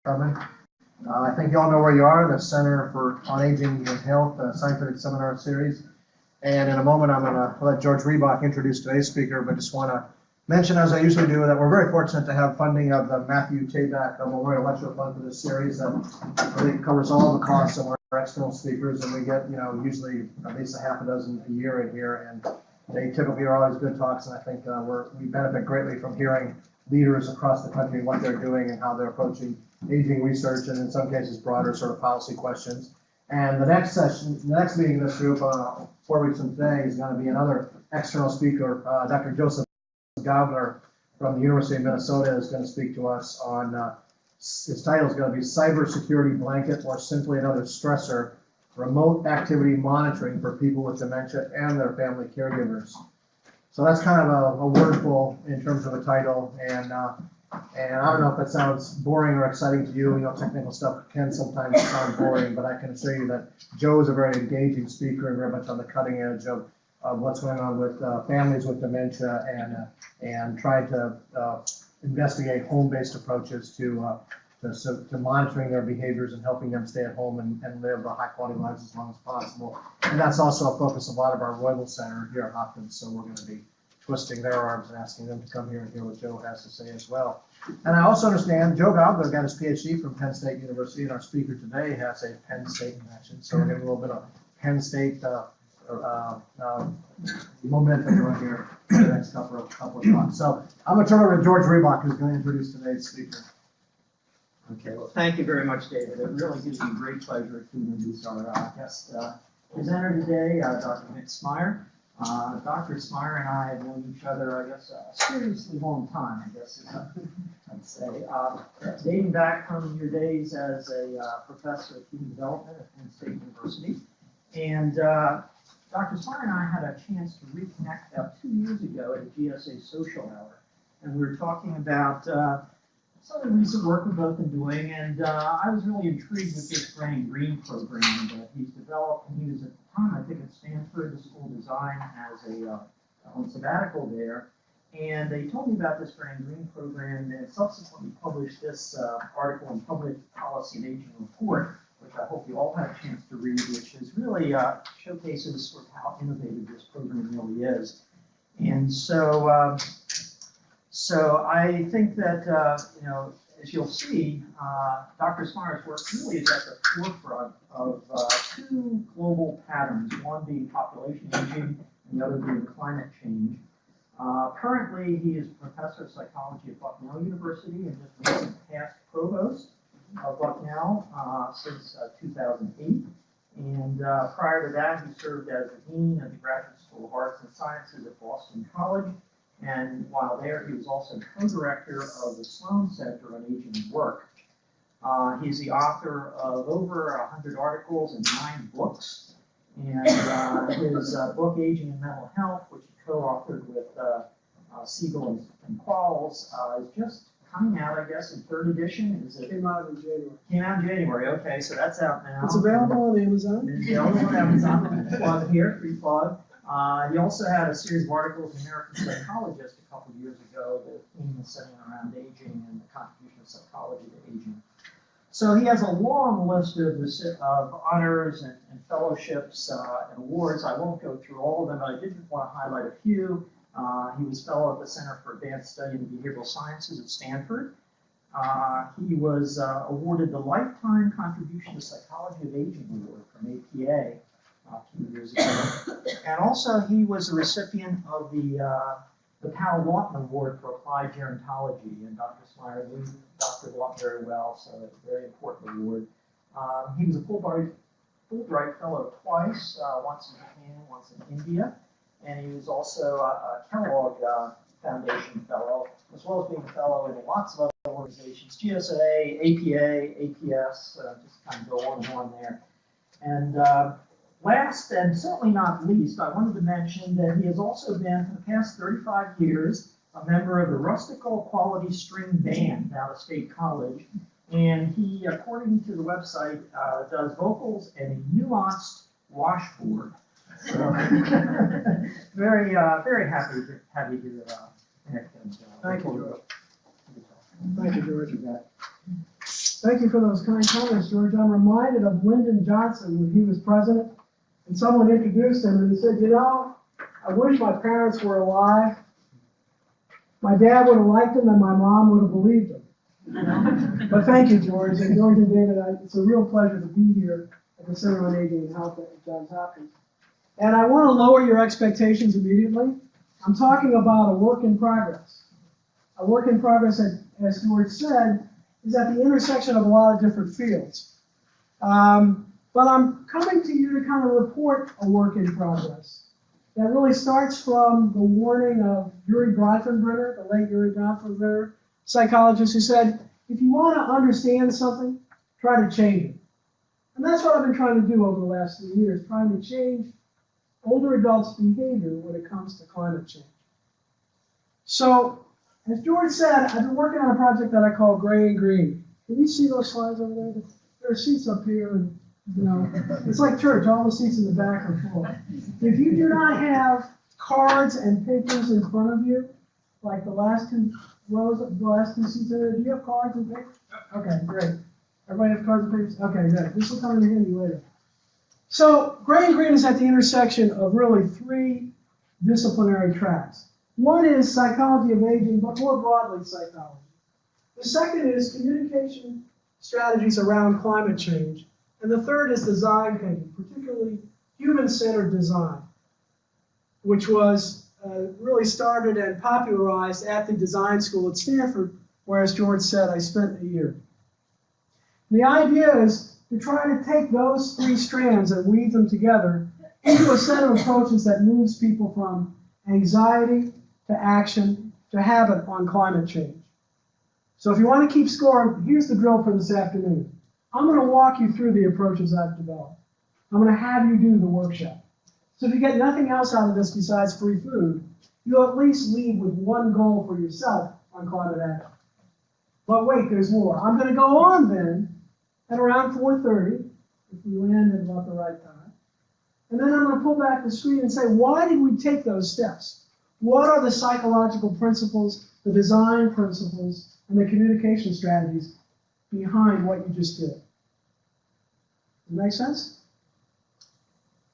I think you all know where you are, the Center on Aging and Health Scientific Seminar Series. And in a moment, I'm going to let George Reebok introduce today's speaker, but just want to mention, as I usually do, that we're very fortunate to have funding of the Matthew Tabak Memorial Lecture Fund for this series that really covers all the costs of our external speakers, and we get, usually at least a half a dozen a year in here, and they typically are always good talks, and I think we benefit greatly from hearing leaders across the country, what they're doing and how they're approaching aging research, and in some cases broader sort of policy questions. And the next session, the next meeting of this group, 4 weeks from today, is going to be another external speaker, Dr. Joseph Gabler from the University of Minnesota is going to speak to us on, his title is going to be Cybersecurity Blanket, or simply another stressor, remote activity monitoring for people with dementia and their family caregivers. So that's kind of a wordful in terms of a title, and I don't know if it sounds boring or exciting to you. Technical stuff can sometimes sound boring, but I can assure you that Joe is a very engaging speaker and very much on the cutting edge of what's going on with families with dementia and trying to investigate home-based approaches to monitoring their behaviors and helping them stay at home and live high-quality lives as long as possible. And that's also a focus of a lot of our Royal Center here at Hopkins, so we're going to be twisting their arms and asking them to come here and hear what Joe has to say as well. And I also understand Joe Gabler got his PhD from Penn State University, and our speaker today has a Penn State connection, so we're getting a little bit of Penn State momentum right here for the next couple of talks. So I'm going to turn over to George Reebok, who's going to introduce today's speaker. Okay, well, thank you very much, David. It really gives me great pleasure to introduce our guest presenter today, Dr. Mick Smyer. Dr. Smyer and I have known each other, I guess, a seriously long time, I guess I'd say. Dating back from your days as a professor of human development at Penn State University. And Dr. Smyer and I had a chance to reconnect about 2 years ago at a GSA social hour. And we were talking about some of the recent work we've both been doing, and I was really intrigued with this Brain Green program that he's developed. And he was at the time, I think, at Stanford School of Design as on sabbatical there. And they told me about this Brain Green program, and subsequently published this article in Public Policy and Aging Report, which I hope you all had a chance to read, which is really showcases sort of how innovative this program really is. And so I think that, as you'll see, Dr. Smyer's work really is at the forefront of two global patterns, one being population aging and the other being climate change. Currently, he is professor of psychology at Bucknell University and just recently past provost of Bucknell since 2008. And prior to that, he served as the dean of the Graduate School of Arts and Sciences at Boston College. And while there, he was also co-director of the Sloan Center on Aging and Work. He's the author of over 100 articles and 9 books. And his book, Aging and Mental Health, which he co-authored with Siegel and Qualls, is just coming out, I guess, in 3rd edition. Is it? Came out in January. Came out in January. Okay, so that's out now. It's available on Amazon. It's available on Amazon. Plug here, free plug. He also had a series of articles in American Psychologist a couple of years ago. The theme was centering around aging and the contribution of psychology to aging. So he has a long list of honors and fellowships and awards. I won't go through all of them, but I did want to highlight a few. He was fellow at the Center for Advanced Study in Behavioral Sciences at Stanford. He was awarded the Lifetime Contribution to Psychology of Aging Award from APA a few years ago. And also he was a recipient of the Powell Lawton Award for Applied Gerontology, and Dr. Smyer knew Dr. Lawton very well, so it's a very important award. He was a Fulbright Fellow twice, once in Japan, once in India, and he was also a Kellogg Foundation Fellow, as well as being a fellow in lots of other organizations, GSA, APA, APS, just kind of go on and on there. And last and certainly not least, I wanted to mention that he has also been, for the past 35 years, a member of the Rustical Quality String Band out of State College. And he, according to the website, does vocals and a nuanced washboard. So, very happy to have you here, Nick. Thank you, George. Thank you, George. Thank you for those kind comments, George. I'm reminded of Lyndon Johnson when he was president, and someone introduced him, and he said, you know, I wish my parents were alive. My dad would have liked him, and my mom would have believed him. You know? But thank you, George. And George and David, it's a real pleasure to be here at the Center on Aging and Health at Johns Hopkins. And I want to lower your expectations immediately. I'm talking about a work in progress. A work in progress, as George said, is at the intersection of a lot of different fields. But I'm coming to you to kind of report a work in progress that really starts from the warning of Uri Bronfenbrenner, the late Uri Bronfenbrenner, psychologist, who said, if you want to understand something, try to change it. And that's what I've been trying to do over the last 3 years, trying to change older adults' behavior when it comes to climate change. So, as George said, I've been working on a project that I call Gray and Green. Can you see those slides over there? There are seats up here, and you know, it's like church, all the seats in the back are full. If you do not have cards and papers in front of you, like the last two rows, the last two seats in there, do you have cards and papers? Okay, great. Everybody have cards and papers? Okay, good. This will come in handy later. So, Gray and Green is at the intersection of really 3 disciplinary tracks. One is psychology of aging, but more broadly psychology. The second is communication strategies around climate change. And the third is design thinking, particularly human-centered design, which was really started and popularized at the design school at Stanford, where, as George said, I spent a year. The idea is to try to take those 3 strands and weave them together into a set of approaches that moves people from anxiety to action to habit on climate change. So if you want to keep score, here's the drill for this afternoon. I'm going to walk you through the approaches I've developed. I'm going to have you do the workshop. So if you get nothing else out of this besides free food, you'll at least leave with one goal for yourself on climate action. But wait, there's more. I'm going to go on then at around 4:30, if we land at about the right time. And then I'm going to pull back the screen and say, why did we take those steps? What are the psychological principles, the design principles, and the communication strategies behind what you just did? Does it make sense?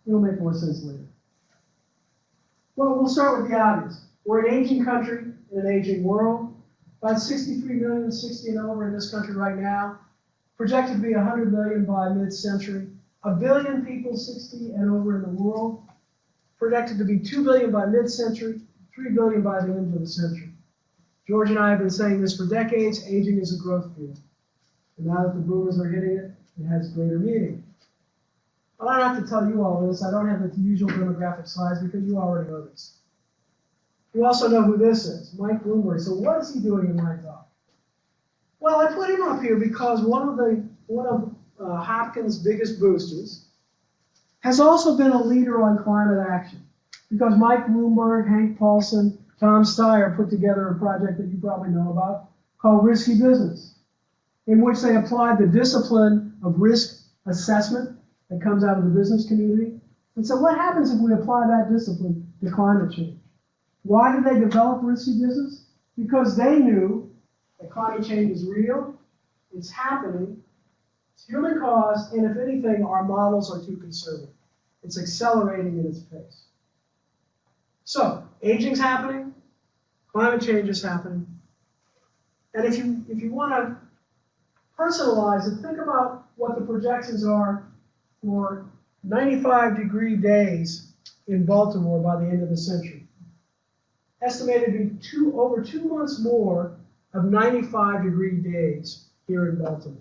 It'll make more sense later. Well, we'll start with the obvious. We're an aging country in an aging world. About 63 million 60 and over in this country right now. Projected to be 100 million by mid-century. 1 billion people 60 and over in the world. Projected to be 2 billion by mid-century, 3 billion by the end of the century. George and I have been saying this for decades. Aging is a growth field. And now that the boomers are hitting it, it has greater meaning. But I don't have to tell you all this. I don't have the usual demographic slides because you already know this. You also know who this is, Mike Bloomberg. So what is he doing in my talk? Well, I put him up here because one of Hopkins' biggest boosters has also been a leader on climate action. Because Mike Bloomberg, Hank Paulson, Tom Steyer put together a project that you probably know about called Risky Business, in which they applied the discipline of risk assessment that comes out of the business community. And so what happens if we apply that discipline to climate change? Why did they develop Risky Business? Because they knew that climate change is real, it's happening, it's human caused, and if anything, our models are too conservative. It's accelerating in its pace. So, aging's happening, climate change is happening, and if you want to personalize it, think about what the projections are for 95-degree days in Baltimore by the end of the century. Estimated to be over 2 months more of 95-degree days here in Baltimore.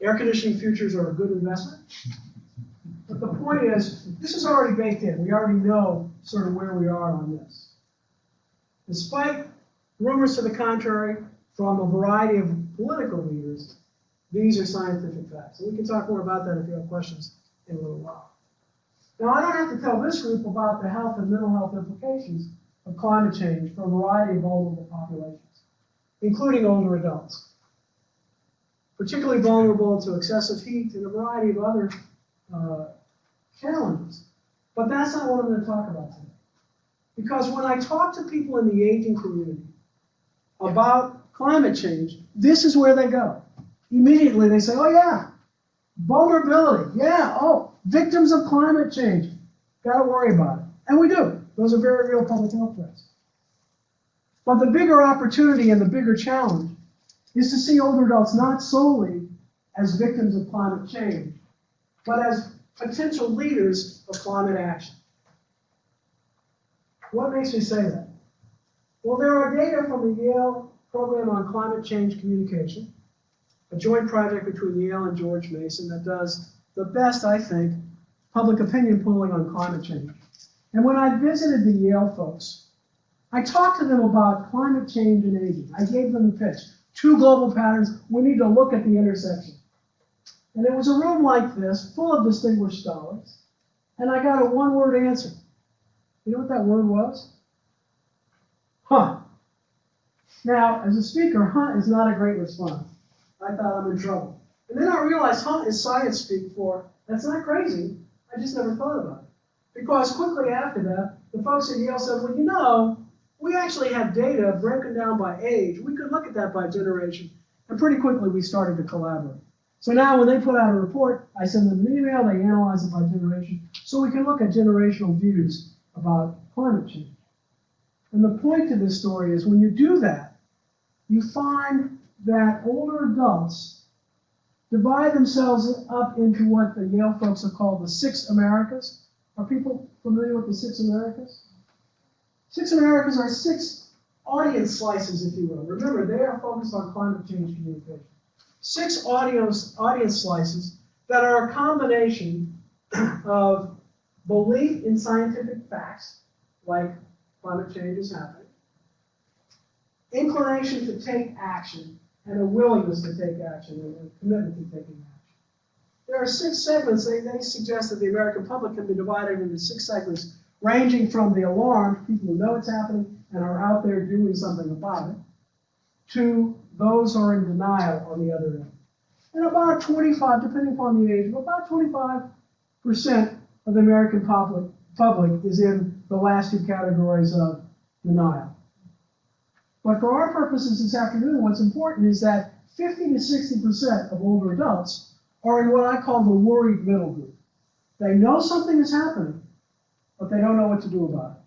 Air conditioning futures are a good investment. But the point is, this is already baked in. We already know sort of where we are on this. Despite rumors to the contrary from a variety of political leaders, these are scientific facts. And we can talk more about that if you have questions in a little while. Now, I don't have to tell this group about the health and mental health implications of climate change for a variety of vulnerable populations, including older adults, particularly vulnerable to excessive heat and a variety of other challenges. But that's not what I'm going to talk about today. Because when I talk to people in the aging community about climate change, this is where they go. Immediately they say, oh yeah, vulnerability, yeah, oh, victims of climate change, got to worry about it. And we do. Those are very real public health threats. But the bigger opportunity and the bigger challenge is to see older adults not solely as victims of climate change, but as potential leaders of climate action. What makes me say that? Well, there are data from the Yale Program on Climate Change Communication, a joint project between Yale and George Mason that does the best, I think, public opinion polling on climate change. And when I visited the Yale folks, I talked to them about climate change and aging. I gave them the pitch. 2 global patterns, we need to look at the intersection. And it was a room like this, full of distinguished scholars, and I got a one-word answer. You know what that word was? Huh. Now, as a speaker, huh is not a great response. I thought I'm in trouble. And then I realized huh is science speak for, that's not crazy, I just never thought about it. Because quickly after that, the folks at Yale said, well, you know, we actually have data broken down by age. We could look at that by generation. And pretty quickly, we started to collaborate. So now when they put out a report, I send them an email, they analyze it by generation, so we can look at generational views about climate change. And the point to this story is when you do that, you find that older adults divide themselves up into what the Yale folks have called the 6 Americas. Are people familiar with the 6 Americas? 6 Americas are 6 audience slices, if you will. Remember, they are focused on climate change communication. 6 audience slices that are a combination of belief in scientific facts, like climate change is happening, inclination to take action, and a willingness to take action, and a commitment to taking action. There are 6 segments. They suggest that the American public can be divided into 6 segments, ranging from the alarmed, people who know it's happening and are out there doing something about it, to those who are in denial on the other end. And about 25, depending upon the age, about 25% of the American public is in the last 2 categories of denial. But for our purposes this afternoon, what's important is that 50 to 60% of older adults are in what I call the worried middle group. They know something is happening, but they don't know what to do about it.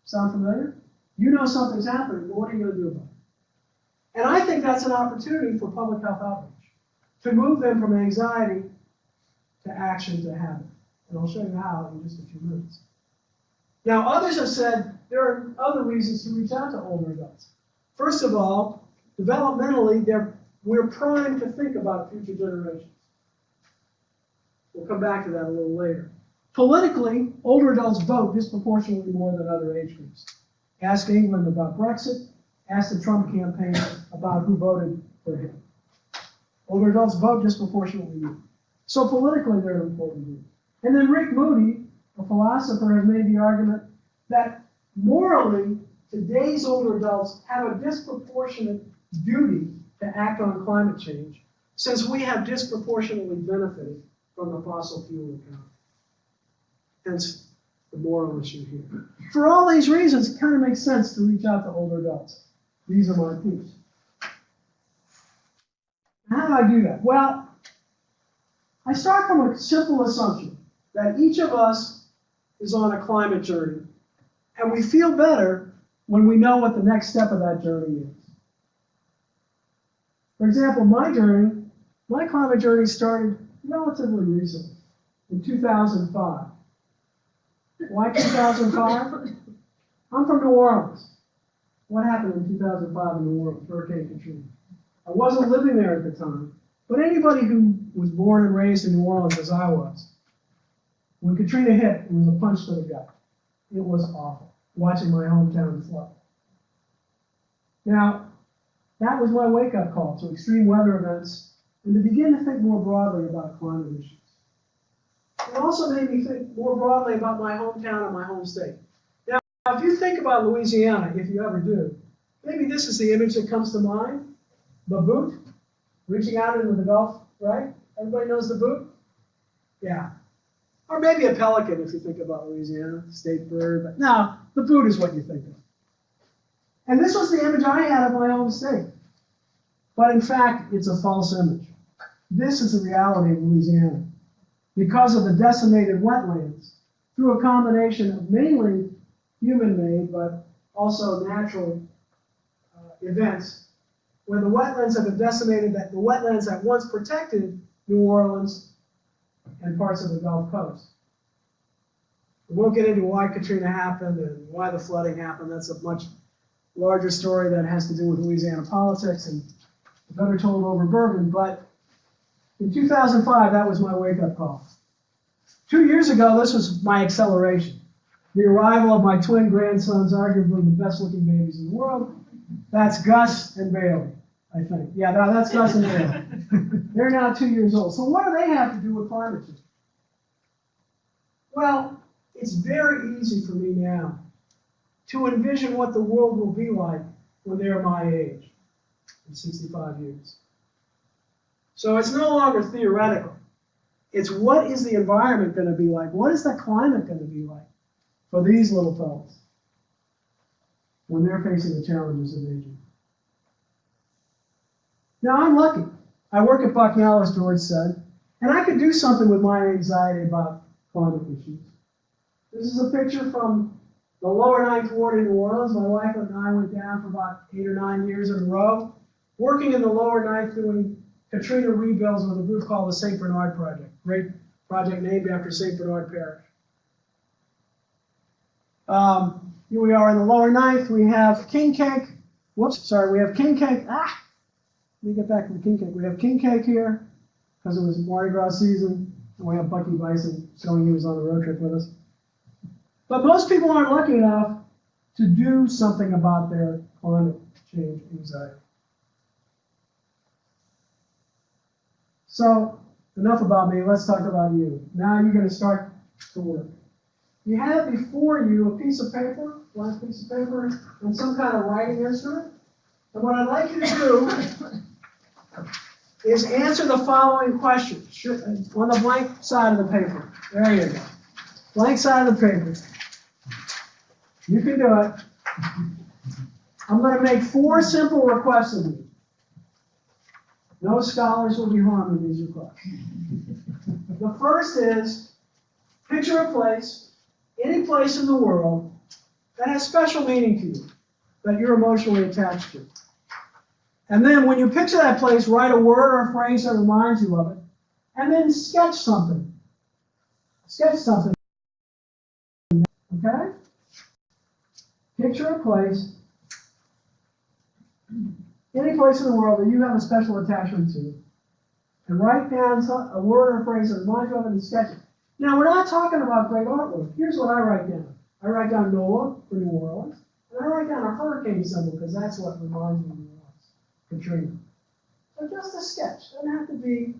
Sound familiar? You know something's happening, but what are you going to do about it? And I think that's an opportunity for public health outreach, to move them from anxiety to action to habit. And I'll show you how in just a few minutes. Now, others have said there are other reasons to reach out to older adults. First of all, developmentally, we're primed to think about future generations. We'll come back to that a little later. Politically, older adults vote disproportionately more than other age groups. Ask England about Brexit. Ask the Trump campaign about who voted for him. Older adults vote disproportionately more. So politically, they're an important group. And then Rick Moody, a philosopher, has made the argument that morally, today's older adults have a disproportionate duty to act on climate change, since we have disproportionately benefited from the fossil fuel economy. Hence, the moral issue here. For all these reasons, it kind of makes sense to reach out to older adults. These are my peeps. How do I do that? Well, I start from a simple assumption that each of us is on a climate journey, and we feel better when we know what the next step of that journey is. For example, my climate journey started relatively recently, in 2005. Why 2005? I'm from New Orleans. What happened in 2005 in New Orleans, Hurricane Katrina? I wasn't living there at the time, but anybody who was born and raised in New Orleans as I was, when Katrina hit, it was a punch to the gut. It was awful, watching my hometown flood. Now, that was my wake-up call to extreme weather events and to begin to think more broadly about climate issues. It also made me think more broadly about my hometown and my home state. Now, if you think about Louisiana, if you ever do, maybe this is the image that comes to mind. The boot, reaching out into the Gulf, right? Everybody knows the boot? Yeah. Or maybe a pelican if you think about Louisiana, state bird. But no, the boot is what you think of. And this was the image I had of my home state. But in fact, it's a false image. This is the reality of Louisiana. Because of the decimated wetlands, through a combination of mainly human-made, but also natural events, where the wetlands have been decimated, that the wetlands that once protected New Orleans and parts of the Gulf Coast. We won't get into why Katrina happened and why the flooding happened. That's a much larger story that has to do with Louisiana politics and better told over bourbon. But in 2005, that was my wake-up call. 2 years ago, this was my acceleration. The arrival of my twin grandsons, arguably the best-looking babies in the world. That's Gus and Bailey, I think. Yeah, that's Gus and Bailey. They're now 2 years old. So what do they have to do with climate change? Well, it's very easy for me now to envision what the world will be like when they're my age, in 65 years. So it's no longer theoretical. It's what is the environment going to be like? What is the climate going to be like for these little fellas when they're facing the challenges of aging? Now, I'm lucky. I work at Bucknell, as George said, and I could do something with my anxiety about climate issues. This is a picture from the lower Ninth Ward in New Orleans. My wife and I went down for about 8 or 9 years in a row, working in the lower Ninth doing Katrina rebuilds with a group called the St. Bernard Project. Great project named after St. Bernard Parish. Here we are in the lower Ninth. We have king cake. Whoops, sorry, we have king cake. Let me get back to the king cake. We have king cake here because it was Mardi Gras season. And we have Bucky Bison showing he was on the road trip with us. But most people aren't lucky enough to do something about their climate change anxiety. So, enough about me, let's talk about you. Now you're going to start to work. You have before you a piece of paper, blank piece of paper, and some kind of writing instrument. And what I'd like you to do is answer the following question on the blank side of the paper. There you go. Blank side of the paper. You can do it. I'm going to make 4 simple requests of you. No scholars will be harmed in these requests. The first is, picture a place, any place in the world, that has special meaning to you, that you're emotionally attached to. And then when you picture that place, write a word or a phrase that reminds you of it, and then sketch something. Sketch something. Okay? Picture a place, any place in the world that you have a special attachment to, and write down a word or a phrase that reminds you of it and sketch it. Now, we're not talking about great artwork. Here's what I write down. I write down NOAA for New Orleans, and I write down a hurricane symbol because that's what reminds me of New Orleans, Katrina. So just a sketch. Doesn't have to be,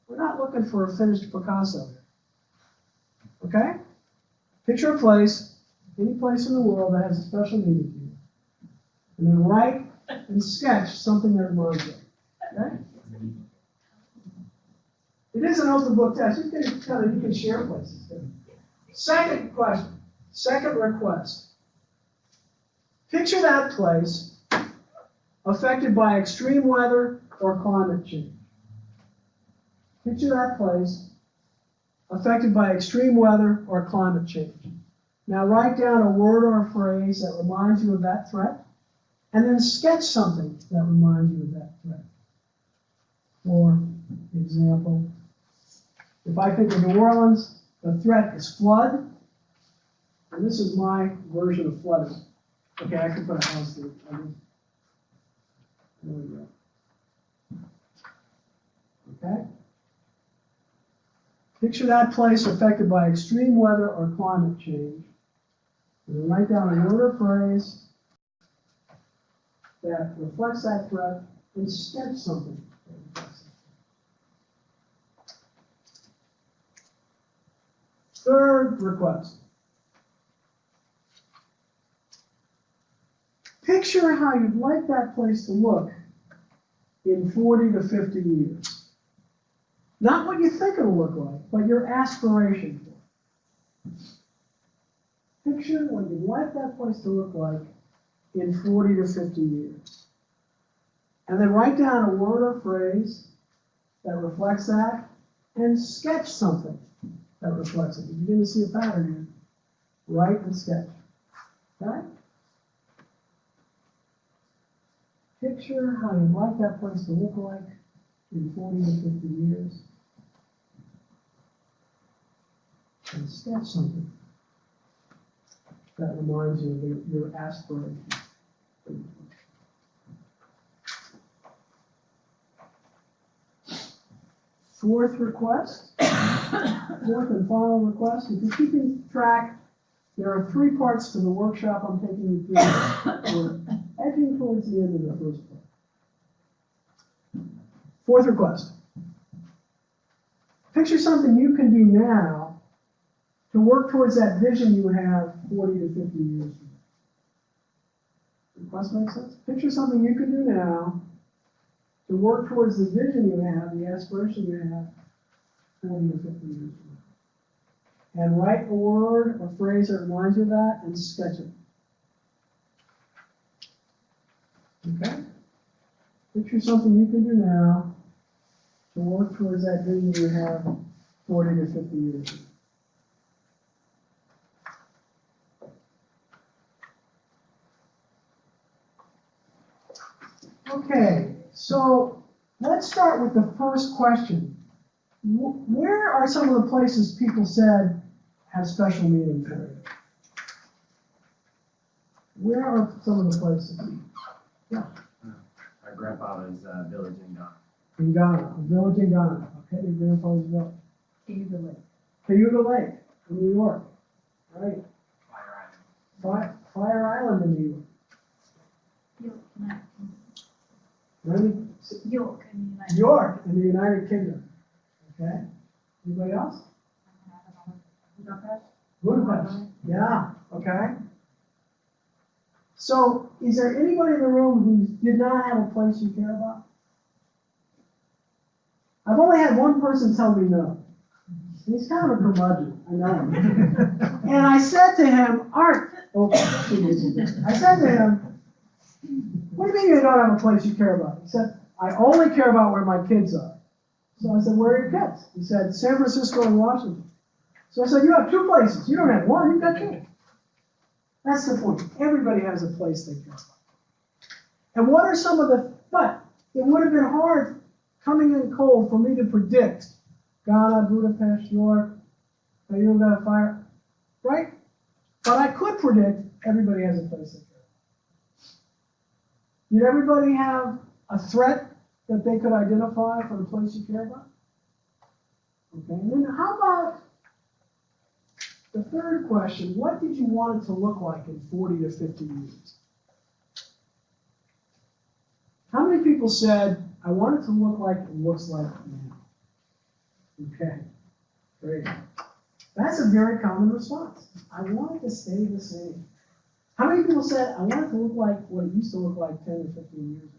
we're not looking for a finished Picasso here. Okay? Picture a place, any place in the world that has a special meaning to you. And then write and sketch something that reminds you. Okay? It is an open book test. You can share places. Second question, second request. Picture that place affected by extreme weather or climate change. Picture that place affected by extreme weather or climate change. Now write down a word or a phrase that reminds you of that threat, and then sketch something that reminds you of that threat. For example, if I think of New Orleans, the threat is flood, and this is my version of flooding. Okay, I can put a house there. There we go. Okay? Picture that place affected by extreme weather or climate change. And then write down a word or phrase that reflects that threat and sketch something that reflects that. Third request. Picture how you'd like that place to look in 40 to 50 years. Not what you think it'll look like, but your aspiration for it. Picture what you'd like that place to look like in 40 to 50 years? And then write down a word or phrase that reflects that, and sketch something that reflects it. If you didn't see a pattern here, write and sketch. Okay? Picture how you'd like that place to look like in 40 to 50 years. And sketch something that reminds you of your aspiration. Fourth request, fourth and final request. If you're keeping track, there are 3 parts to the workshop I'm taking you through. We're edging towards the end of the first part. Fourth request. Picture something you can do now to work towards that vision you have 40 to 50 years from now. Request make sense? Picture something you can do now to work towards the vision you have, the aspiration you have 40 to 50 years from now. And write a word or phrase that reminds you of that and sketch it. Okay? Picture something you can do now to work towards that vision you have 40 to 50 years from now. Okay, so let's start with the first question. Where are some of the places people said have special meaning for you? Where are some of the places? Yeah. My grandfather's village in Ghana. In Ghana, a village in Ghana. Okay, your grandfather's village. Cayuga Lake. Cayuga Lake in New York. Right. Fire Fire Island in New York. York in the United York in the United Kingdom. Okay. Anybody else? Budapest. Budapest. Yeah. Okay. So, is there anybody in the room who did not have a place you care about? I've only had one person tell me no. He's kind of a curmudgeon, I know him. And I said to him, Art, I said to him, what do you mean you don't have a place you care about? He said, I only care about where my kids are. So I said, where are your kids? He said, San Francisco and Washington. So I said, you have 2 places. You don't have one, you've got 2. That's the point. Everybody has a place they care about. And what are some of the, but it would have been hard coming in cold for me to predict Ghana, Budapest, York, Cayuga, Fire, right? But I could predict everybody has a place they care about. Did everybody have a threat that they could identify for the place you care about? Okay, and then how about the third question? What did you want it to look like in 40 to 50 years? How many people said, I want it to look like it looks like now? Okay, great. That's a very common response. I want it to stay the same. How many people said, I want it to look like what it used to look like 10 or 15 years ago?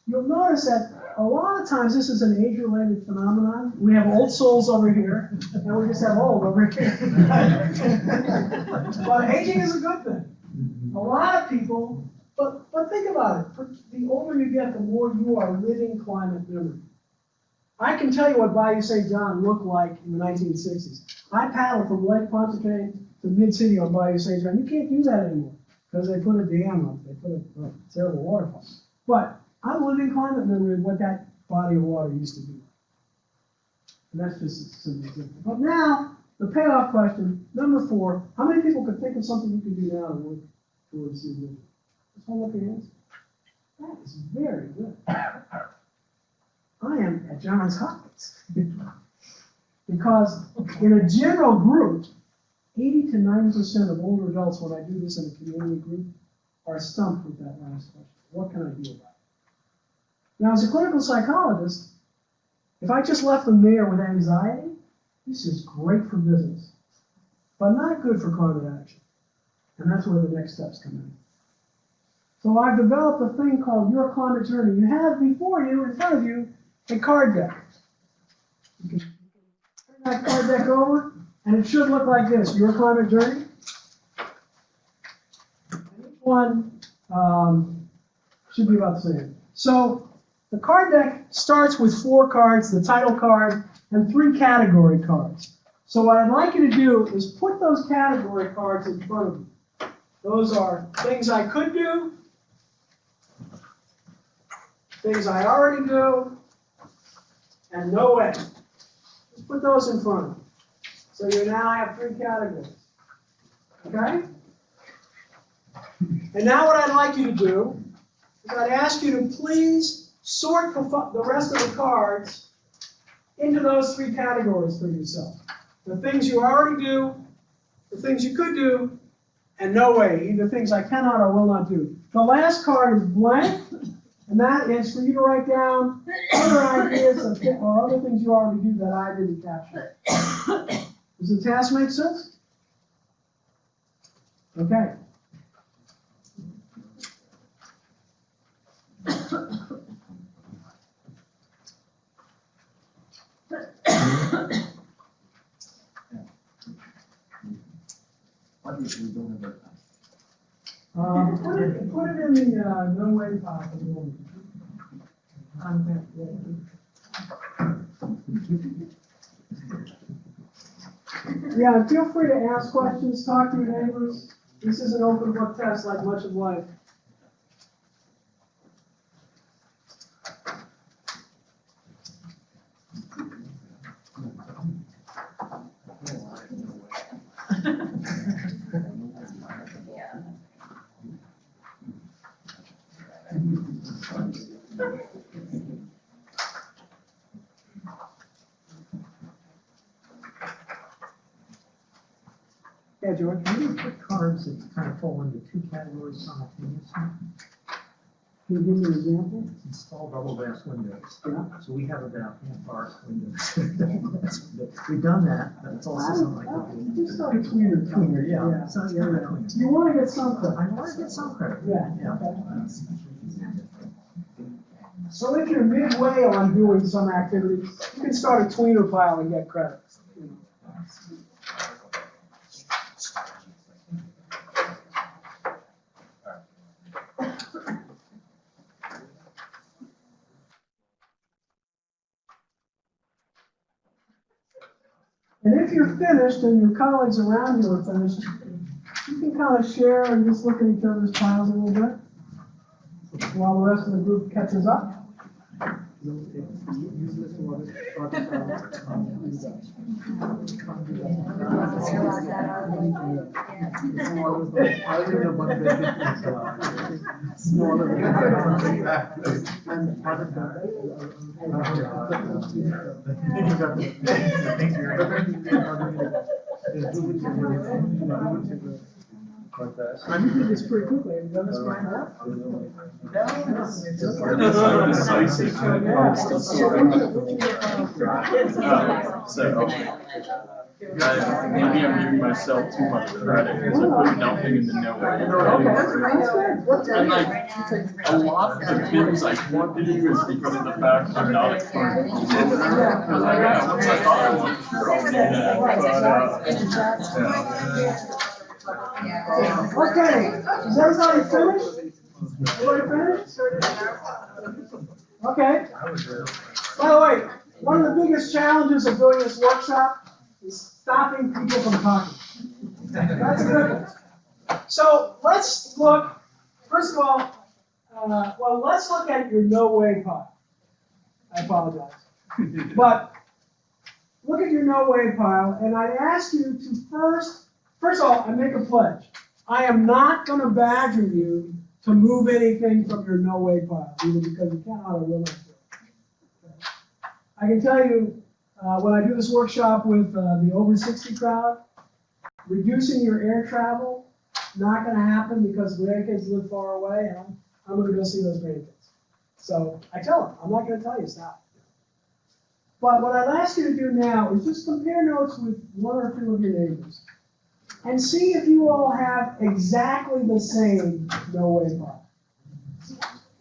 You'll notice that a lot of times this is an age-related phenomenon. We have old souls over here, and we just have old over here. But aging is a good thing. A lot of people, but think about it. The older you get, the more you are living climate memory. I can tell you what Bayou St. John looked like in the 1960s. I paddled from Lake Pontchartrain to Mid-City on Bayou St. John. You can't do that anymore because they put a dam up. They put a terrible waterfall. But I'm living climate memory of what that body of water used to be like. And that's just a simple example. But now, the payoff question, number 4, how many people could think of something you can do now to work towards the vision? Just hold up your hands. That is very good. I am at Johns Hopkins. Because in a general group, 80 to 90% of older adults, when I do this in a community group, are stumped with that last question. What can I do about it? Now, as a clinical psychologist, if I just left them there with anxiety, this is great for business, but not good for climate action. And that's where the next steps come in. So I've developed a thing called Your Climate Journey. You have before you, in front of you, a card deck. You can turn that card deck over, and it should look like this, Your Climate Journey. And each one should be about the same. So the card deck starts with 4 cards, the title card, and 3 category cards. So what I'd like you to do is put those category cards in front of you. Those are things I could do, things I already do, and no way. Just put those in front of you. So you now have 3 categories. Okay? And now what I'd like you to do is I'd ask you to please sort the rest of the cards into those 3 categories for yourself. The things you already do, the things you could do, and no way, either things I cannot or will not do. The last card is blank, and that is for you to write down other ideas or other things you already do that I didn't capture. Does the task make sense? Okay. Put it in the no way pile for the moment. Yeah, feel free to ask questions, talk to your neighbors. This is an open book test like much of life. Yeah, George. Can you put cards that kind of fall into 2 categories simultaneously? Can you give me an example? Install double glass windows. Yeah. So we have about half our windows. We've done that, but it's also something like that. Just like a tweener. Tweener, yeah. Yeah. So, yeah. You want to get some credit. I want to get some credit. Yeah. Okay. So if you're midway on doing some activities, you can start a tweener pile and get credit. And if you're finished and your colleagues around you are finished, you can kind of share and just look at each other's piles a little bit while the rest of the group catches up. I'm doing this pretty quickly. Have you done this right now? Maybe I'm giving myself too much credit because I put nothing in the nowhere. And like a lot of the things I want to do is because of the fact I'm not a current because once I thought I wanted to probably do that. Okay, is everybody finished? Everybody finished? Okay. By the way, one of the biggest challenges of doing this workshop is stopping people from talking. That's a good one. So let's look, first of all, let's look at your no way pile. I apologize. But look at your no way pile, and I'd ask you to first of all, I make a pledge. I am not going to badger you to move anything from your no way pile, either because you cannot or will not do it. Okay. I can tell you, when I do this workshop with the over 60 crowd, reducing your air travel, not going to happen because grandkids live far away, and I'm going to go see those grandkids. So I tell them, I'm not going to tell you stop. But what I'd ask you to do now is just compare notes with 1 or 2 of your neighbors and see if you all have exactly the same no way pile.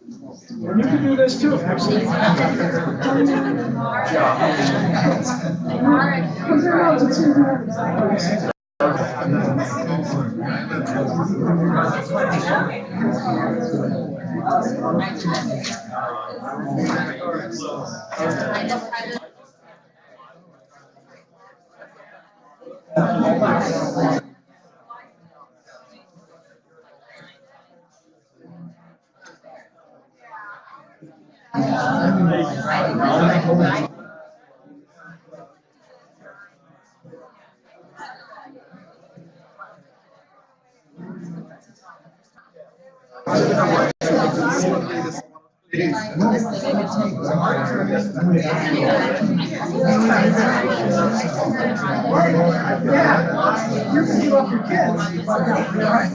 And you can do this too. Actually. Compare notes and see if you have exactly the same. Yeah, you can give up your kids. But no, you're right.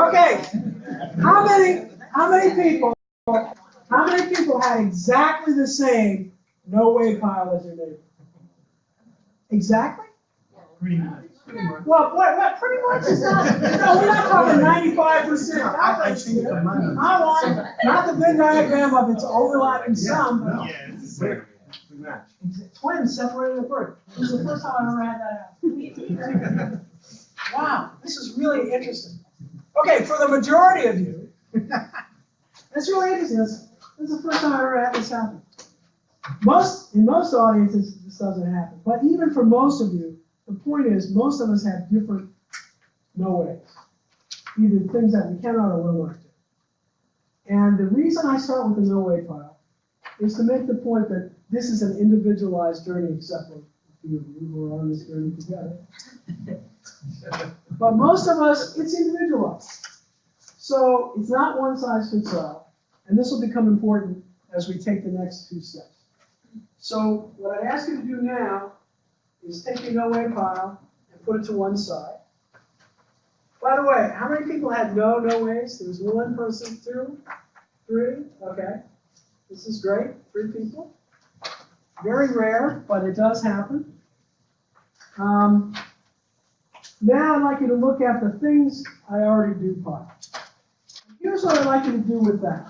Okay. How many people had exactly the same no way pile as your neighbor? Exactly? Well, what pretty much is not, no, we're not talking 95%. I want, not the Venn diagram of its overlapping sum, but twins separated at birth. This is the first time I've ever had that happen. Wow, this is really interesting. Okay, for the majority of you, that's really interesting. This is the first time I've ever had this happen. In most audiences, this doesn't happen. But even for most of you, the point is, most of us have different no ways. Either things that we cannot or will not do. And the reason I start with the no way pile is to make the point that this is an individualized journey, except for a few of you who are on this journey together. But most of us, it's individualized. So it's not one size fits all. And this will become important as we take the next two steps. So what I'd ask you to do now is take your no way pile and put it to one side. By the way, how many people had no ways? There was one person, two, three. Okay. This is great. 3 people. Very rare, but it does happen. Now I'd like you to look at the things I already do pile. Here's what I'd like you to do with that.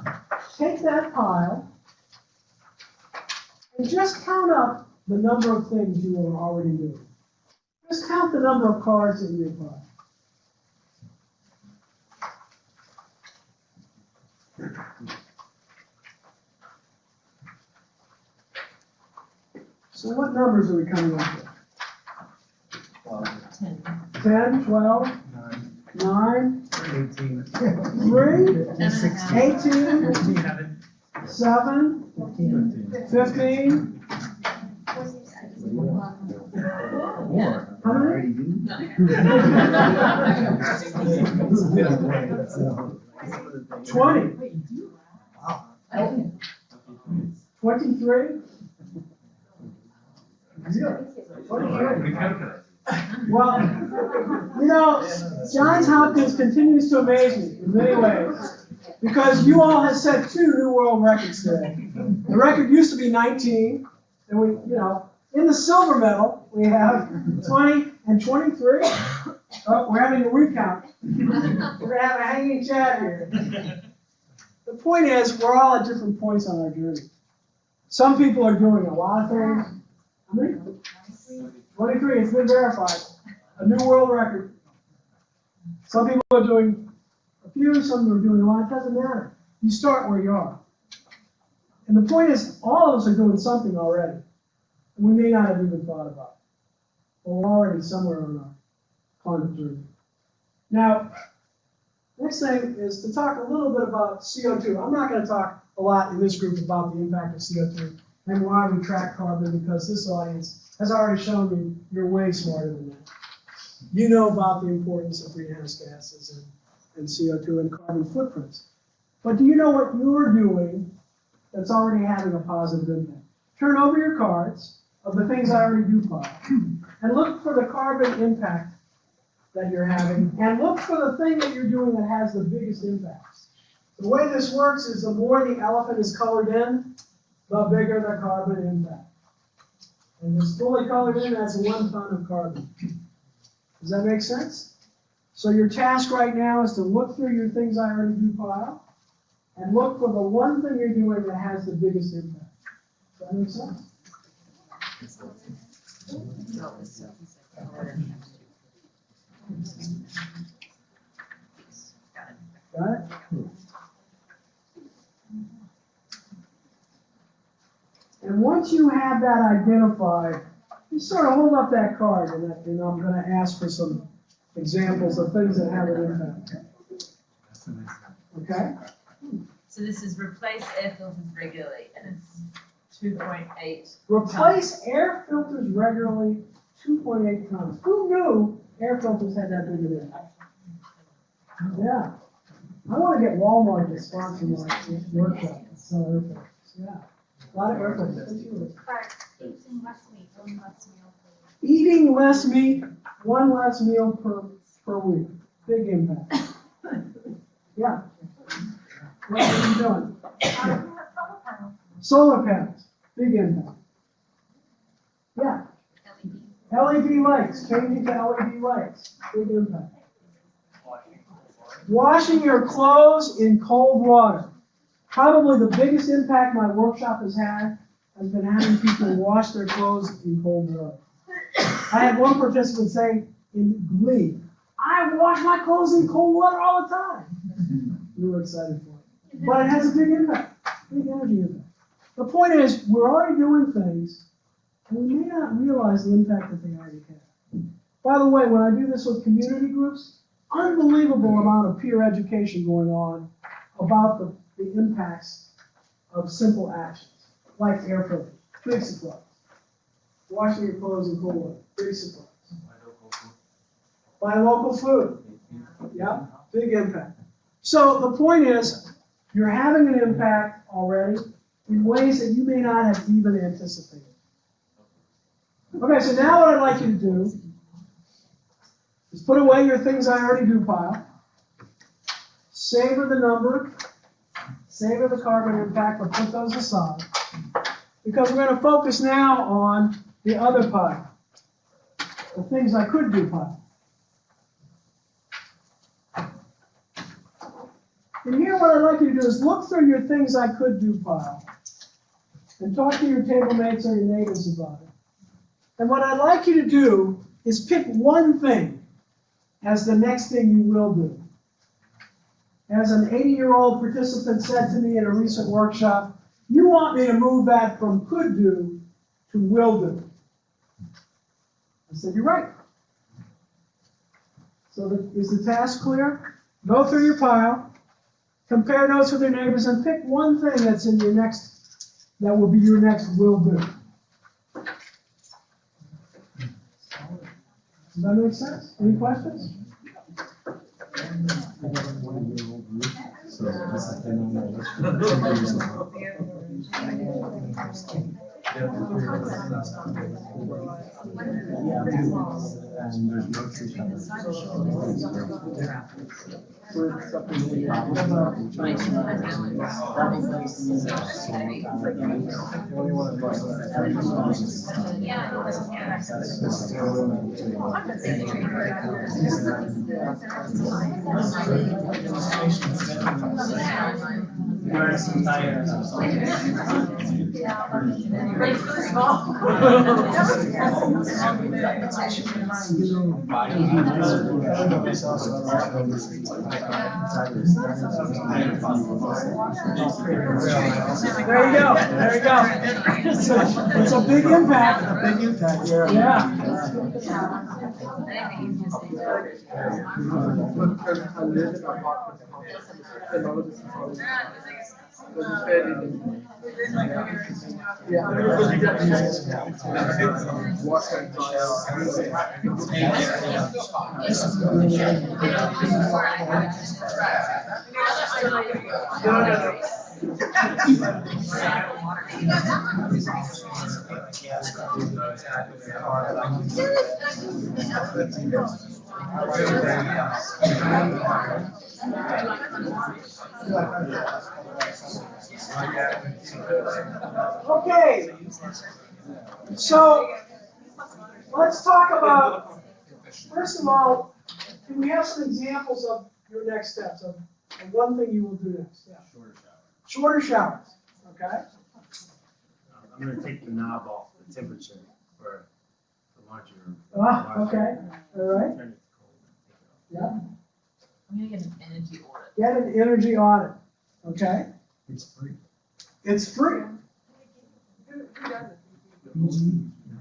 Take that pile and just count up the number of things you are already doing. Just count the number of cards in your pile. So what numbers are we coming up with? 10, 12, 9, 18. 3, 18, 7, 15. How many? 20. 23. Well, you know, Johns Hopkins continues to amaze me in many ways because you all have set 2 new world records today. The record used to be 19, and we, you know, in the silver medal we have 20 and 23. Oh, we're having a recount. We're going to have a hanging chat here. The point is, we're all at different points on our journey. Some people are doing a lot of things. How many? 23, it's been verified. A new world record. Some people are doing a few, some are doing a lot. It doesn't matter. You start where you are. And the point is, all of us are doing something already. And we may not have even thought about it. But we're already somewhere on our climate journey. Now, next thing is to talk a little bit about CO2. I'm not going to talk a lot in this group about the impact of CO2 and why we track carbon, because this audience has already shown me you're way smarter than that. You know about the importance of greenhouse gases and CO2 and carbon footprints. But do you know what you're doing that's already having a positive impact? Turn over your cards of the things I already do pile and look for the carbon impact that you're having, and look for the thing that you're doing that has the biggest impact. The way this works is the more the elephant is colored in, the bigger the carbon impact. And it's fully colored in, that's 1 ton of carbon. Does that make sense? So your task right now is to look through your things I already do pile, and look for the one thing you're doing that has the biggest impact. Does that make sense? Got it? And once you have that identified, you sort of hold up that card, and I'm going to ask for some examples of things that have an impact. Okay? So this is replace air filters regularly, and it's 2.8. Replace air filters regularly, 2.8 tons. Who knew air filters had that big of an impact? Yeah. I want to get Walmart to sponsor my workshop and sell air filters. Yeah. A lot of air filters. Eating less meat, 1 less meal per week. Eating less meat, 1 less meal per week. Big impact. Yeah. What are you doing? Solar panels. Big impact. Yeah. LED lights. Changing to LED lights. Big impact. Washing your clothes in cold water. Probably the biggest impact my workshop has been having people wash their clothes in cold water. I had one participant say in glee, I wash my clothes in cold water all the time. We were excited for it. But it has a big impact, big energy impact. The point is, we're already doing things, and we may not realize the impact that they already have. By the way, when I do this with community groups, unbelievable amount of peer education going on about the impacts of simple actions, like air filters, big supplies. Washing your clothes in cold water, big supplies. Buy local food. Yeah, big impact. So the point is, you're having an impact already in ways that you may not have even anticipated. Okay, so now what I'd like you to do is put away your things I already do pile. Savor the number. Savor the carbon impact, but put those aside. Because we're going to focus now on the other pile. The things I could do pile. And here what I'd like you to do is look through your things I could do pile. And talk to your table mates or your neighbors about it. And what I'd like you to do is pick one thing as the next thing you will do. As an 80-year-old participant said to me in a recent workshop, you want me to move that from could do to will do. I said, you're right. So is the task clear? Go through your pile, compare notes with your neighbors, and pick one thing that's in your next, that will be your next will do. Does that make sense? Any questions? So this is the number. And there's no tree There you go. There you go. It's a big impact. A big impact. Yeah. Okay, so let's talk about, first of all, can we have some examples of your next steps, of one thing you will do next? Yeah. Shorter showers, okay? I'm gonna take the knob off the temperature for the laundry room. Ah, okay, all right, Turn it to cold. yeah. I'm gonna get an energy audit. Get an energy audit, okay? It's free. It's free.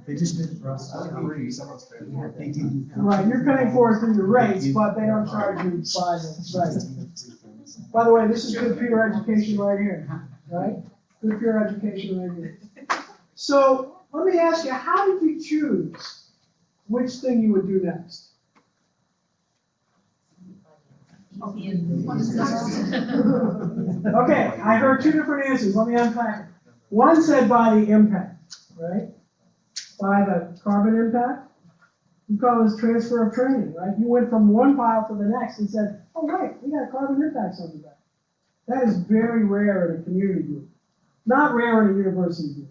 They just did it for us. Yeah, they did. Right, you're paying for it through your rates, but they don't charge you by the, right. By the way, this is good peer education right here, right? Good peer education right here. So, let me ask you, how did you choose which thing you would do next? Okay, I heard two different answers. Let me unpack it. One said by the impact, right? By the carbon impact. You call this transfer of training, right? You went from one pile to the next and said, oh, wait, we got carbon impacts on the back. That is very rare in a community group. Not rare in a university group.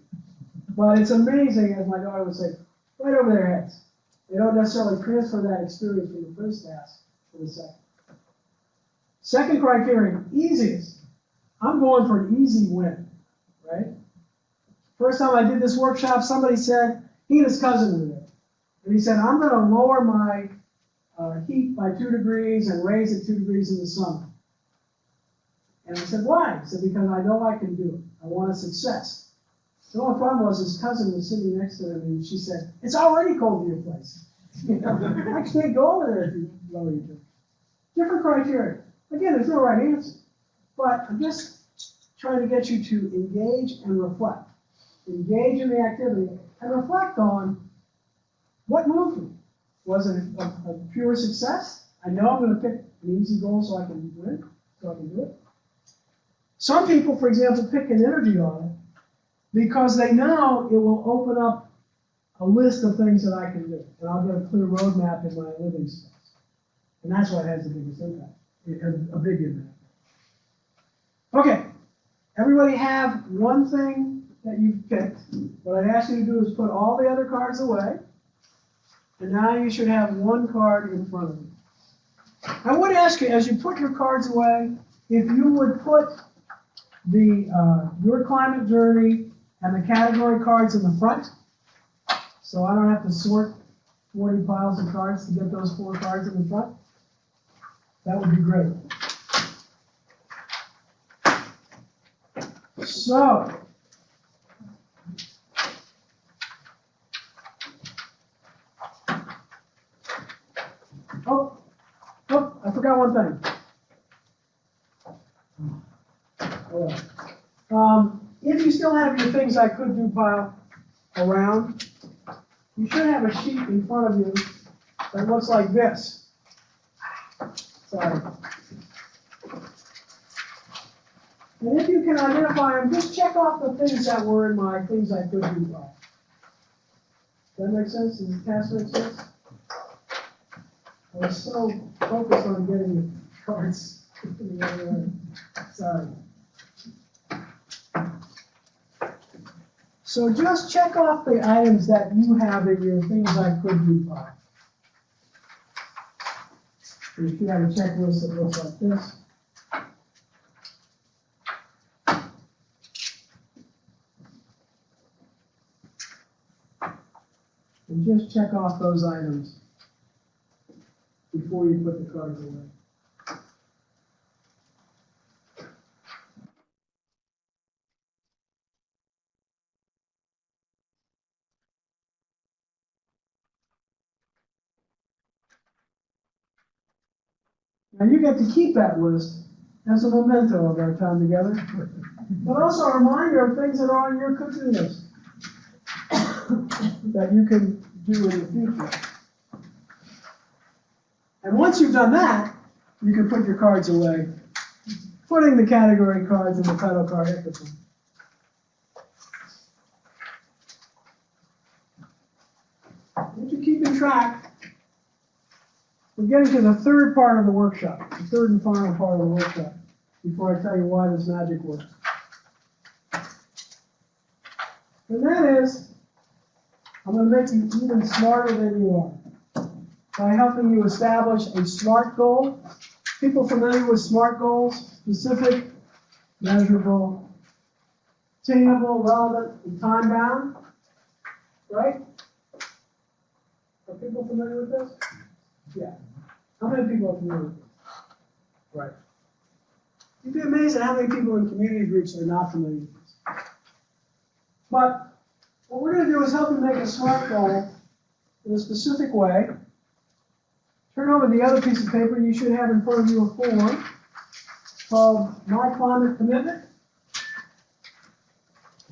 But it's amazing, as my daughter would say, right over their heads. They don't necessarily transfer that experience from the first task to the second. Second criterion, easiest. I'm going for an easy win, right? First time I did this workshop, somebody said, he and his cousin were there. And he said, I'm going to lower my heat by 2 degrees and raise it 2 degrees in the summer. And I said, why? He said, because I know I can do it. I want a success. The only problem was his cousin was sitting next to him, and she said, it's already cold in your place. I can't go over there if you lower your temperature. Different criteria. Again, there's no right answer. But I'm just trying to get you to engage and reflect. Engage in the activity and reflect on what moved me. Was it a pure success? I know I'm going to pick an easy goal so I can win, so I can do it. Some people, for example, pick an energy audit because they know it will open up a list of things that I can do. And I'll get a clear roadmap in my living space. And that's why it has the biggest impact, a big impact. Okay, everybody have one thing that you've picked. What I'd ask you to do is put all the other cards away. And now you should have one card in front of you. I would ask you, as you put your cards away, if you would put your climate journey and the category cards in the front, so I don't have to sort 40 piles of cards to get those 4 cards in the front. That would be great. So, I forgot one thing. If you still have your things I could do pile around, you should have a sheet in front of you that looks like this. Sorry. And if you can identify them, just check off the things that were in my things I could do pile. Does that make sense? Does the task make sense? I was so focused on getting the cards in the other way. Sorry. So just check off the items that you have in your things I could do pile. You should have a checklist that looks like this. And just check off those items before you put the cards away. Now you get to keep that list as a memento of our time together, but also a reminder of things that are on your cooking list that you can do in the future. And once you've done that, you can put your cards away, putting the category cards and the title card at the front. If you're keeping track, we're getting to the third part of the workshop, the third and final part of the workshop, before I tell you why this magic works. And that is, I'm going to make you even smarter than you are by helping you establish a SMART goal. People familiar with SMART goals? Specific, measurable, attainable, relevant, and time-bound. Right? Are people familiar with this? Yeah. How many people are familiar with this? Right. You'd be amazed at how many people in community groups are not familiar with this. But what we're going to do is help you make a SMART goal in a specific way. Turn over the other piece of paper. You should have in front of you a form called My Climate Commitment.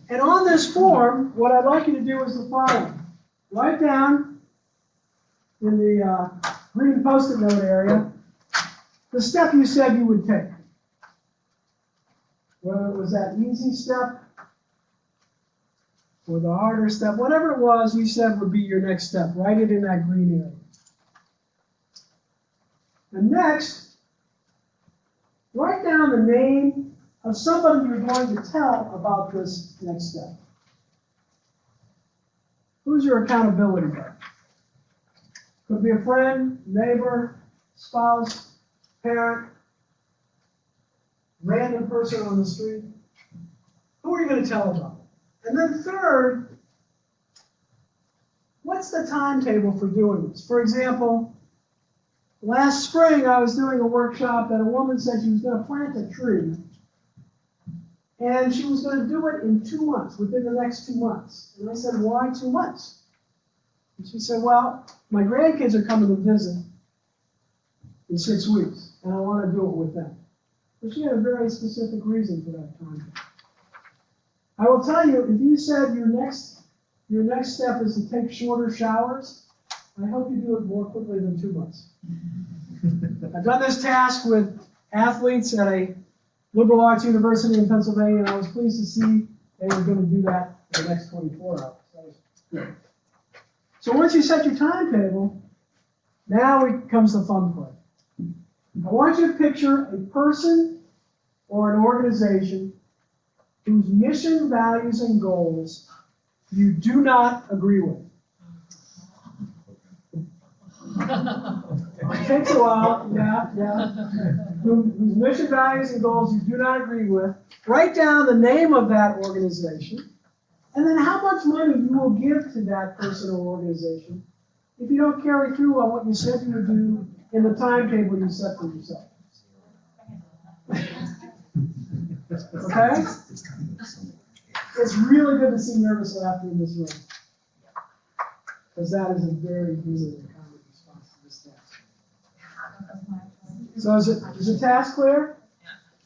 And on this form, what I'd like you to do is the following. Write down in the green Post-it note area the step you said you would take. Whether it was that easy step or the harder step, whatever it was you said would be your next step. Write it in that green area. And next, write down the name of somebody you're going to tell about this next step. Who's your accountability buddy? Could be a friend, neighbor, spouse, parent, random person on the street. Who are you going to tell about it? And then third, what's the timetable for doing this? For example, last spring I was doing a workshop and a woman said she was going to plant a tree and she was going to do it in 2 months, within the next 2 months. And I said, why 2 months? And she said, well, my grandkids are coming to visit in 6 weeks and I want to do it with them. But she had a very specific reason for that time. I will tell you, if you said your next step is to take shorter showers, I hope you do it more quickly than 2 months. I've done this task with athletes at a liberal arts university in Pennsylvania, and I was pleased to see they were going to do that in the next 24 hours. That was good. So once you set your timetable, now comes the fun part. I want you to picture a person or an organization whose mission, values, and goals you do not agree with. It takes a while, yeah. Whose mission, values, and goals you do not agree with. Write down the name of that organization, and then how much money you will give to that person or organization if you don't carry through on what you said you would do in the timetable you set for yourself. Okay? It's really good to see nervous laughter in this room, because that is a very easily common response to this task. So is the task clear?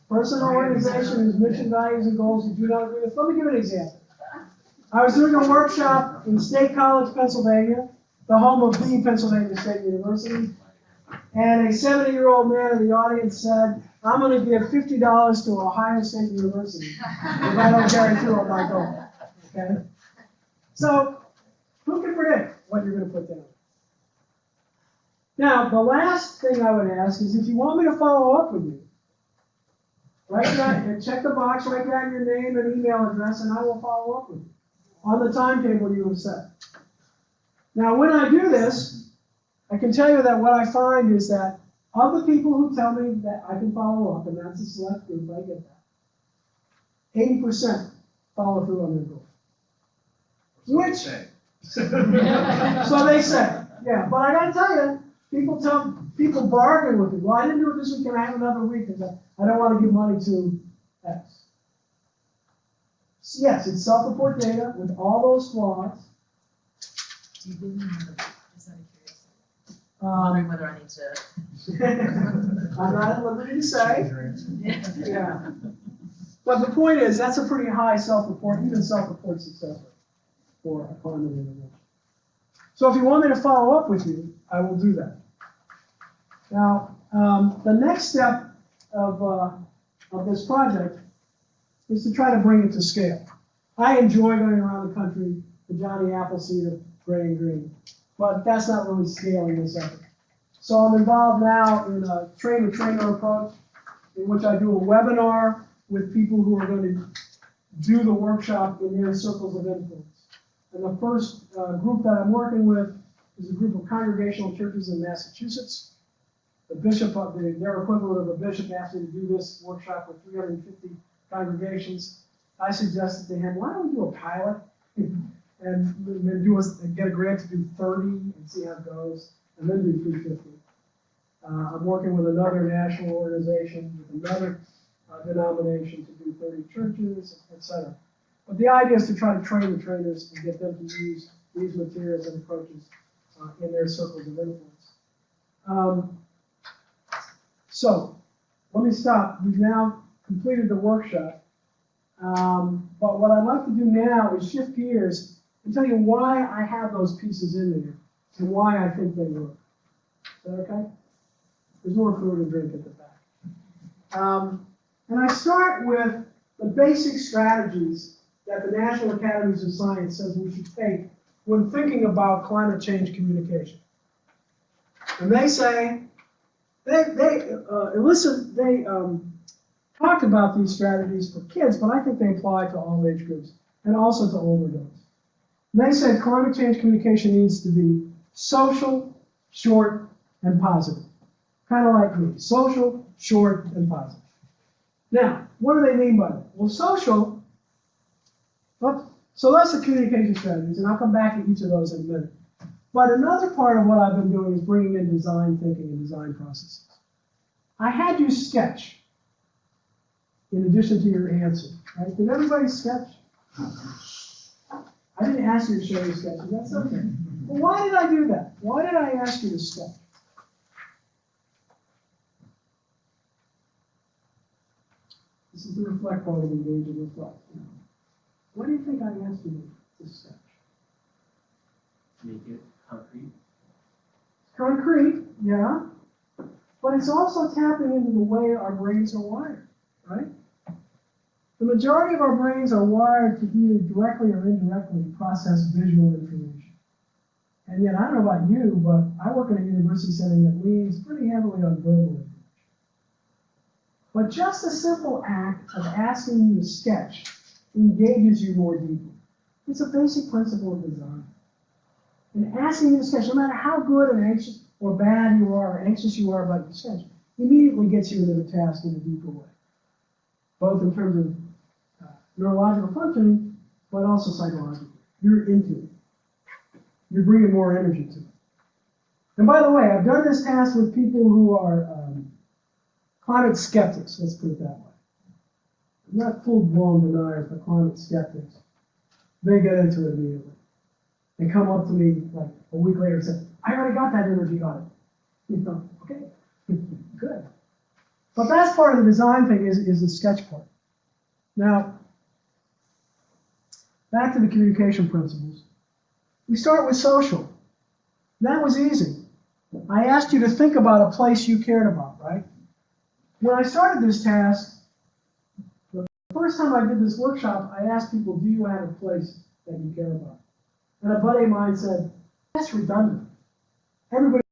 Person or organization whose mission, values, and goals you do not agree with. Let me give an example. I was doing a workshop in State College, Pennsylvania, the home of the Pennsylvania State University, and a 70-year-old man in the audience said, I'm going to give $50 to Ohio State University if I don't carry through on my goal. Okay? So, who can predict what you're going to put down? Now, the last thing I would ask is if you want me to follow up with you, write down and check the box, write down your name and email address, and I will follow up with you on the timetable you have set. Now, when I do this, I can tell you that what I find is that of the people who tell me that I can follow up, and that's a select group, I get that, 80% follow through on their goal. Which, so they say, yeah, but I gotta tell you, people bargain with me. Well, I didn't do it this week, can I have another week? Because I don't want to give money to X. So yes, it's self-report data with all those flaws. Do you really know? Just out of curiosity. I'm wondering whether I need to. I'm not at liberty to say. Yeah. But the point is, that's a pretty high self-report, even self-report success rate for a climate intervention. So if you want me to follow up with you, I will do that. Now, the next step of this project is to try to bring it to scale. I enjoy going around the country, the Johnny Appleseed of Gray and Green, but that's not really scaling this effort. So I'm involved now in a train-the-trainer approach, in which I do a webinar with people who are going to do the workshop in their circles of influence. And the first group that I'm working with is a group of congregational churches in Massachusetts. The bishop, their equivalent of a bishop, asked me to do this workshop with 350 congregations. I suggested to him, why don't we do a pilot and then get a grant to do 30 and see how it goes, and then do 350. I'm working with another national organization, with another denomination to do 30 churches, etc. But the idea is to try to train the trainers and get them to use these materials and approaches in their circles of influence. So, let me stop. We've now completed the workshop. But what I'd like to do now is shift gears and tell you why I have those pieces in there and why I think they work. Is that okay? There's more food and drink at the back. And I start with the basic strategies that the National Academies of Science says we should take when thinking about climate change communication. And they say, they talked about these strategies for kids, but I think they apply to all age groups and also to older adults. And they said climate change communication needs to be social, short, and positive. Kind of like me, social, short, and positive. Now, what do they mean by that? Well, social, so that's the communication strategies, and I'll come back to each of those in a minute. But another part of what I've been doing is bringing in design thinking and design processes. I had you sketch in addition to your answer, right? Did everybody sketch? I didn't ask you to show your sketches, that's okay. Well, why did I do that? Why did I ask you to sketch? This is the reflect part of engage and reflect. What do you think I asked you to sketch? Make it concrete. Concrete, yeah. But it's also tapping into the way our brains are wired, right? The majority of our brains are wired to either directly or indirectly process visual information. And yet, I don't know about you, but I work in a university setting that leans pretty heavily on verbal information. But just the simple act of asking you to sketch engages you more deeply. It's a basic principle of design. And asking you to sketch, no matter how good and anxious or bad you are, or anxious you are about your sketch, immediately gets you into the task in a deeper way. Both in terms of neurological functioning, but also psychologically. You're into it. You're bringing more energy to it. And by the way, I've done this task with people who are climate skeptics, let's put it that way. Not full-blown deniers, but climate skeptics. They get into it immediately. They come up to me like a week later and say, I already got that energy audit. You know, okay, good. But that's part of the design thing is the sketch part. Now, back to the communication principles. We start with social. That was easy. I asked you to think about a place you cared about, right? When I started this task, the first time I did this workshop, I asked people, do you have a place that you care about? And a buddy of mine said, that's redundant. Everybody